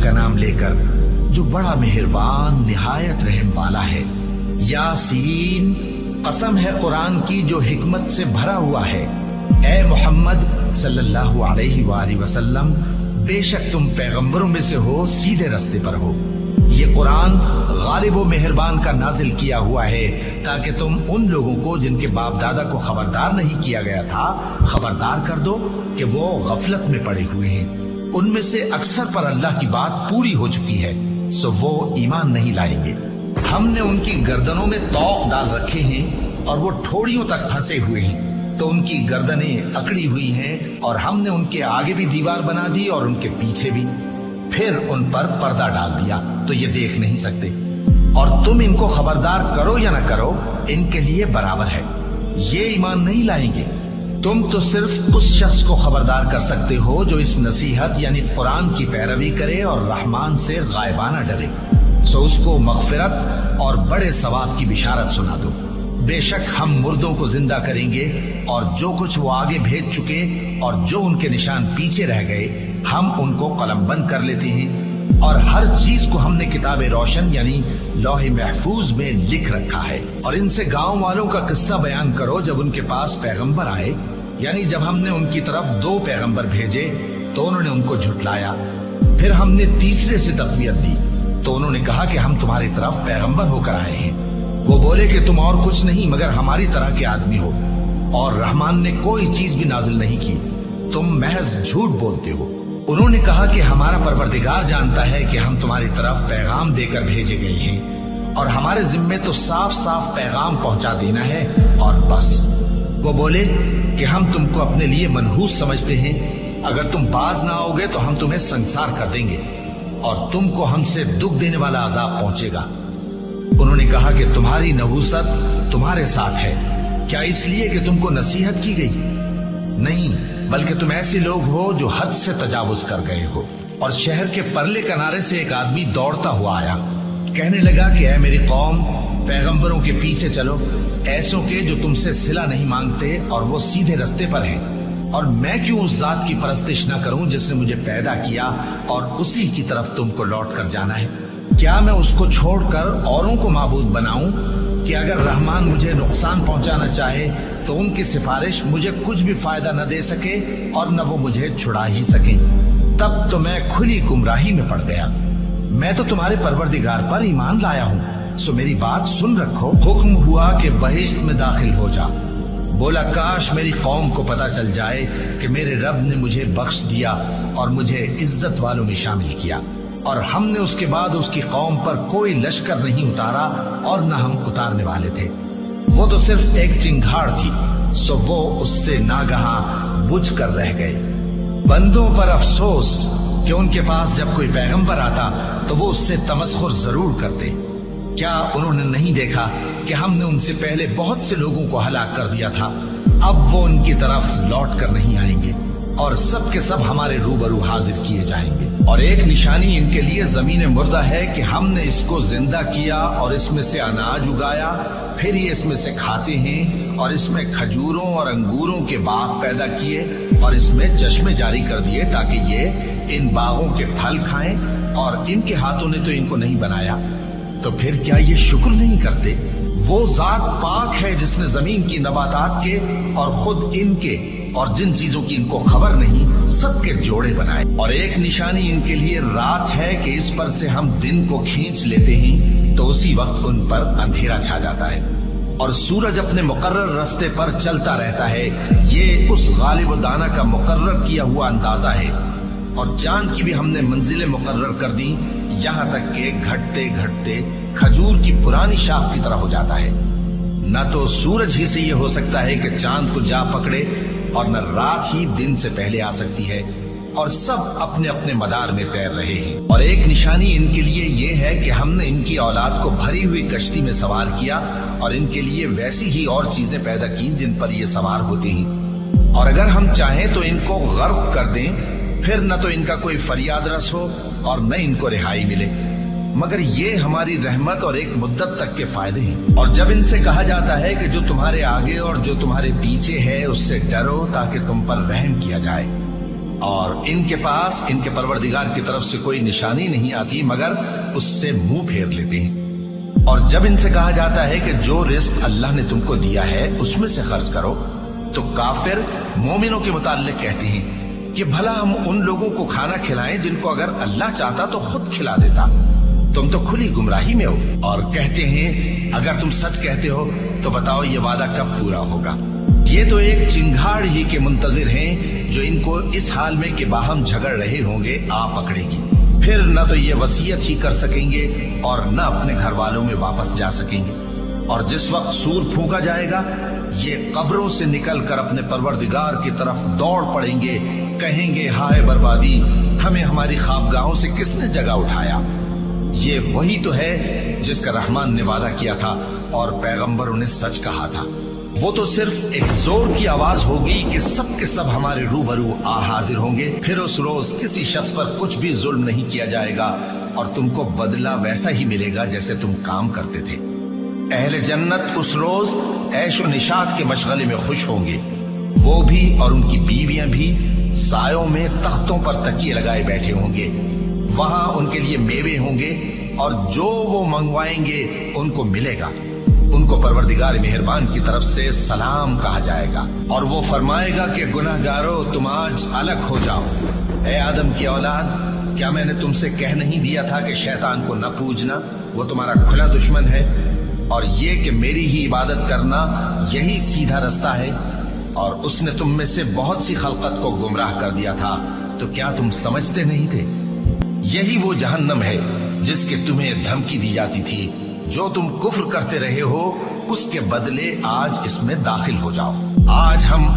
का नाम लेकर जो बड़ा मेहरबान निहायत रहम वाला है। यासीन, कसम है कुरान की जो हिकमत से भरा हुआ है। ए मोहम्मद सल्लल्लाहु अलैहि वसल्लम, बेशक तुम पैगंबरों में से हो, सीधे रास्ते पर हो। ये कुरान गालिब व मेहरबान का नाजिल किया हुआ है ताकि तुम उन लोगों को जिनके बाप दादा को खबरदार नहीं किया गया था खबरदार कर दो कि वो गफलत में पड़े हुए हैं। उनमें से अक्सर पर अल्लाह की बात पूरी हो चुकी है, सो वो ईमान नहीं लाएंगे। हमने उनकी गर्दनों में तौक डाल रखे हैं और वो ठोड़ियों तक फंसे हुए हैं, तो उनकी गर्दनें अकड़ी हुई हैं और हमने उनके आगे भी दीवार बना दी और उनके पीछे भी, फिर उन पर पर्दा डाल दिया तो ये देख नहीं सकते। और तुम इनको खबरदार करो या न करो, इनके लिए बराबर है, ये ईमान नहीं लाएंगे। तुम तो सिर्फ उस शख्स को खबरदार कर सकते हो जो इस नसीहत यानी कुरान की पैरवी करे और रहमान से गायबाना डरे, सो उसको मगफिरत और बड़े सवाब की बिशारत सुना दो। बेशक हम मुर्दों को जिंदा करेंगे और जो कुछ वो आगे भेज चुके और जो उनके निशान पीछे रह गए हम उनको कलमबंद कर लेते हैं। और हर चीज को हमने किताबे रोशन यानी लौहे महफूज में लिख रखा है। और इनसे गांव वालों का किस्सा बयान करो जब उनके पास पैगंबर आए, यानी जब हमने उनकी तरफ 2 पैगंबर भेजे तो उन्होंने उनको झुटलाया। फिर हमने तीसरे से तक़वियत दी तो उन्होंने कहा कि हम तुम्हारी तरफ पैगंबर होकर आए हैं। वो बोले कि तुम और कुछ नहीं मगर हमारी तरह के आदमी हो और रहमान ने कोई चीज भी नाजिल नहीं की, तुम महज झूठ बोलते हो। उन्होंने कहा कि हमारा परवरदिगार जानता है कि हम तुम्हारी तरफ पैगाम देकर भेजे गए हैं और हमारे जिम्मे तो साफ साफ पैगाम पहुंचा देना है और बस। वो बोले कि हम तुमको अपने लिए मनहूस समझते हैं, अगर तुम बाज ना आओगे तो हम तुम्हें संसार कर देंगे और तुमको हमसे दुख देने वाला अजाब पहुंचेगा। उन्होंने कहा कि तुम्हारी नहूसत तुम्हारे साथ है, क्या इसलिए कि तुमको नसीहत की गई? नहीं, बल्कि तुम ऐसे लोग हो जो हद से तजावुज कर गए हो। और शहर के परले किनारे से एक आदमी दौड़ता हुआ आया, कहने लगा कि ऐ मेरी कौम, पैगंबरों के पीछे चलो, ऐसों के जो तुमसे सिला नहीं मांगते और वो सीधे रास्ते पर हैं। और मैं क्यों उस जात की परस्तिश न करूं जिसने मुझे पैदा किया और उसी की तरफ तुमको लौट कर जाना है? क्या मैं उसको छोड़कर औरों को माबूद बनाऊं कि अगर रहमान मुझे नुकसान पहुंचाना चाहे तो उनकी सिफारिश मुझे कुछ भी फायदा न दे सके और न वो मुझे छुड़ा ही सके? तब तो मैं खुली गुमराही में पड़ गया। मैं तो तुम्हारे परवरदिगार पर ईमान लाया हूँ, सो मेरी बात सुन रखो। हुक्म हुआ कि बहिश्त में दाखिल हो जा। बोला काश मेरी कौम को पता चल जाए कि मेरे रब ने मुझे बख्श दिया और मुझे इज्जत वालों में शामिल किया और हमने उसके बाद उसकी कौम पर कोई लश्कर नहीं उतारा और न हम उतारने वाले थे। वो तो सिर्फ एक चिंगाड़ थी, सो वो उससे नागहां बुझ कर रह गए। बंदों पर अफसोस कि उनके पास जब कोई पैगंबर आता तो वो उससे तमस्खुर जरूर करते। क्या उन्होंने नहीं देखा कि हमने उनसे पहले बहुत से लोगों को हलाक कर दिया था? अब वो उनकी तरफ लौट कर नहीं आएंगे और सब के सब हमारे रूबरू हाजिर किए जाएंगे। और एक निशानी इनके लिए जमीन मुर्दा है कि हमने इसको जिंदा किया और इसमें से अनाज उगाया, फिर ये इसमें से खाते हैं और इसमें खजूरों और अंगूरों के बाग पैदा किए और इसमें चश्मे जारी कर दिए ताकि ये इन बागों के फल खाएं और इनके हाथों ने तो इनको नहीं बनाया, तो फिर क्या ये शुक्र नहीं करते? वो जात पाक है जिसने जमीन की नबातात के और खुद इनके और जिन चीजों की इनको खबर नहीं सबके जोड़े बनाए। और एक निशानी इनके लिए रात है कि इस पर से हम दिन को खींच लेते हैं तो उसी वक्त उन पर अंधेरा छा जाता है और सूरज अपने मुकर्रर रास्ते पर चलता रहता है। ये उस गालिब दाना का मुकर्रर किया हुआ अंदाजा है। और चांद की भी हमने मंजिलें मुकर्रर कर दी, यहाँ तक कि घटते घटते खजूर की पुरानी शाख की तरह हो जाता है। न तो सूरज ही से ये हो सकता है कि चांद को जा पकड़े और न रात ही दिन से पहले आ सकती है, और सब अपने अपने मदार में तैर रहे हैं। और एक निशानी इनके लिए ये है कि हमने इनकी औलाद को भरी हुई कश्ती में सवार किया और इनके लिए वैसी ही और चीजें पैदा की जिन पर ये सवार होते हैं। और अगर हम चाहें तो इनको गर्क कर दें, फिर न तो इनका कोई फरियाद रस हो और न इनको रिहाई मिले, मगर ये हमारी रहमत और एक मुद्दत तक के फायदे हैं। और जब इनसे कहा जाता है कि जो तुम्हारे आगे और जो तुम्हारे पीछे है उससे डरो ताकि तुम पर रहम किया जाए, اور ان کے پاس ان کے پروردگار کی طرف سے کوئی نشانی نہیں آتی مگر اس سے منہ پھیر لیتے ہیں۔ اور جب ان سے کہا جاتا ہے کہ جو رزق اللہ نے تم کو دیا ہے اس میں سے خرچ کرو، تو کافر مومنوں کے متعلق کہتے ہیں کہ بھلا ہم ان لوگوں کو کھانا کھلائیں جن کو اگر اللہ چاہتا تو خود کھلا دیتا، تم تو کھلی گمراہی میں ہو۔ اور کہتے ہیں اگر تم سچ کہتے ہو تو بتاؤ یہ وعدہ کب پورا ہوگا؟ یہ تو ایک چنگھاڑ ہی کے منتظر ہیں جو ان کو اس حال میں کہ باہم جھگڑ رہے ہوں گے آ پکڑے گی، پھر نہ تو یہ وصیت ہی کر سکیں گے اور نہ اپنے گھر والوں میں واپس جا سکیں گے۔ اور جس وقت سور پھونکا جائے گا یہ قبروں سے نکل کر اپنے پروردگار کی طرف دوڑ پڑیں گے، کہیں گے ہائے بربادی، ہمیں ہماری خوابگاہوں سے کس نے جگہ اٹھایا۔ یہ وہی تو ہے جس کا رحمان نے وعدہ کیا تھا اور پیغمبروں نے سچ کہا تھا۔ وہ تو صرف ایک زور کی آواز ہوگی کہ سب کے سب ہمارے روبرو حاضر ہوں گے، پھر اس روز کسی شخص پر کچھ بھی ظلم نہیں کیا جائے گا اور تم کو بدلہ ویسا ہی ملے گا جیسے تم کام کرتے تھے۔ اہل جنت اس روز عیش و نشاط کے مشغلے میں خوش ہوں گے، وہ بھی اور ان کی بیویاں بھی سایوں میں تختوں پر تکیے لگائے بیٹھے ہوں گے، وہاں ان کے لیے میوے ہوں گے اور جو وہ منگوائیں گے ان کو ملے گا۔ ان کو پروردگار مہربان کی طرف سے سلام کہا جائے گا اور وہ فرمائے گا کہ گناہگارو تم آج الگ ہو جاؤ۔ اے آدم کی اولاد، کیا میں نے تم سے کہہ نہیں دیا تھا کہ شیطان کو نہ پوجنا، وہ تمہارا کھلا دشمن ہے، اور یہ کہ میری ہی عبادت کرنا یہی سیدھا رستہ ہے، اور اس نے تم میں سے بہت سی خلقت کو گمراہ کر دیا تھا، تو کیا تم سمجھتے نہیں تھے؟ یہی وہ جہنم ہے جس کے تمہیں دھمکی دی جاتی تھی، جو تم کفر کرتے رہے ہو اس کے بدلے آج اس میں داخل ہو جاؤ۔ آج ہم